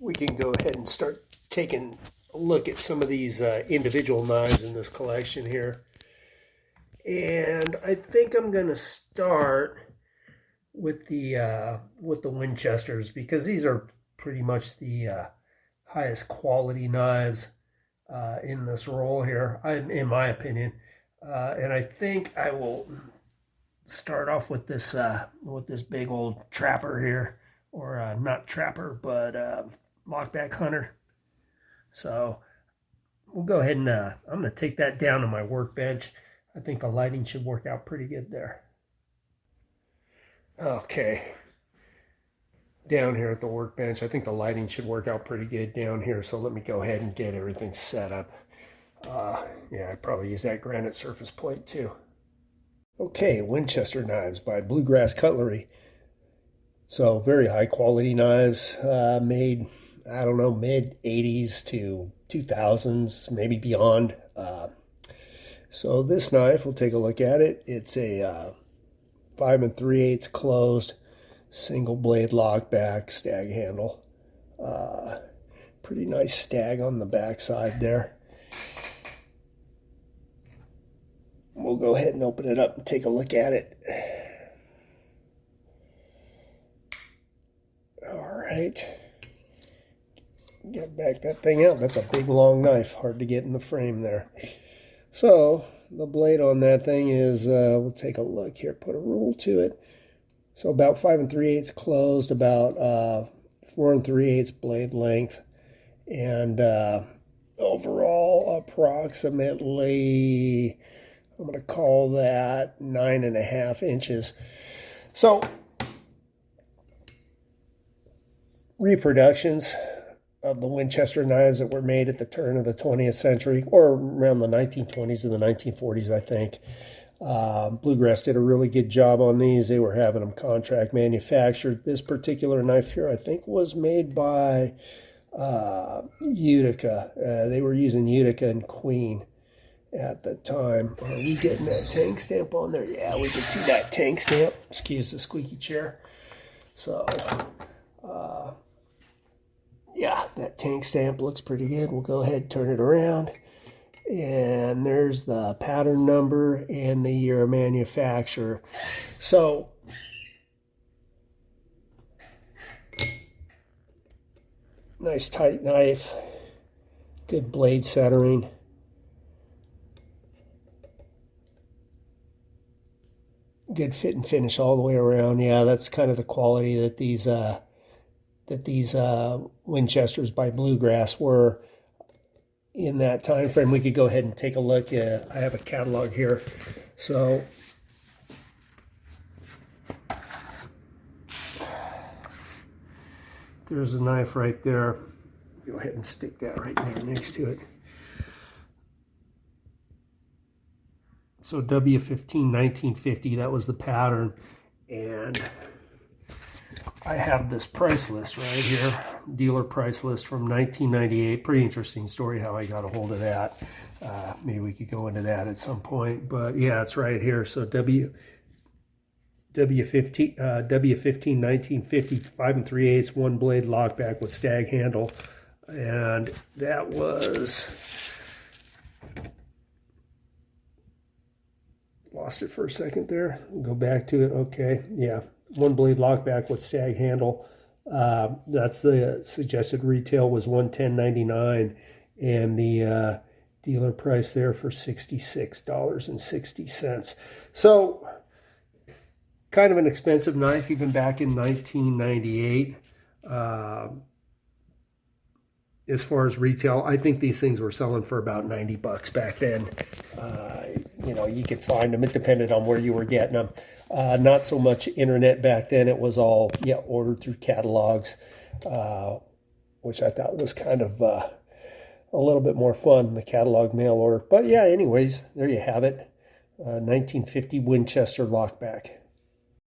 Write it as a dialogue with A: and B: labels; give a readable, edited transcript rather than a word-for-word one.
A: we can go ahead and start taking a look at some of these individual knives in this collection here. And I think I'm going to start with the Winchesters, because these are pretty much the highest quality knives in this roll here, in my opinion. And I think I will start off with this big old trapper here, or not trapper, but lockback hunter. So we'll go ahead and I'm going to take that down to my workbench. I think the lighting should work out pretty good there. Okay, down here at the workbench, I think the lighting should work out pretty good down here. So let me go ahead and get everything set up. Yeah, I'd probably use that granite surface plate too. Okay, Winchester knives by Bluegrass Cutlery. So very high quality knives, made, I don't know, mid 80s to 2000s, maybe beyond. So this knife, we'll take a look at it. It's a 5 3/8 closed single blade lockback stag handle. Pretty nice stag on the back side there. We'll go ahead and open it up and take a look at it. All right. Get back that thing out. That's a big long knife, hard to get in the frame there. So the blade on that thing is, we'll take a look here, put a rule to it. So about 5 3/8 closed, about 4 3/8 blade length, and overall approximately, I'm going to call that 9.5 inches. So reproductions of the Winchester knives that were made at the turn of the 20th century, or around the 1920s and the 1940s, I think. Bluegrass did a really good job on these. They were having them contract manufactured. This particular knife here, I think, was made by Utica. They were using Utica and Queen at the time. Are we getting that tank stamp on there? Yeah, we can see that tank stamp. Excuse the squeaky chair. So, yeah, that tank stamp looks pretty good. We'll go ahead and turn it around. And there's the pattern number and the year of manufacture. So, nice tight knife. Good blade centering. Good fit and finish all the way around. Yeah, that's kind of the quality that these Winchesters by Bluegrass were in that time frame. We could go ahead and take a look. I have a catalog here. So there's a knife right there. Go ahead and stick that right there next to it. So W15 1950, that was the pattern. And I have this price list right here, dealer price list from 1998. Pretty interesting story how I got a hold of that. Maybe we could go into that at some point. But yeah, it's right here. So W15 1950, 5 3/8, one blade lockback with stag handle. And that was, lost it for a second there. Go back to it. Okay, yeah. One blade lockback with stag handle. That's the suggested retail was $110.99, and the dealer price there for $66.60. So kind of an expensive knife even back in 1998. As far as retail, I think these things were selling for about $90 back then. You know, you could find them. It depended on where you were getting them. Not so much internet back then. It was all, yeah, ordered through catalogs, which I thought was kind of a little bit more fun than the catalog mail order. But yeah, anyways, there you have it. 1950 Winchester lockback.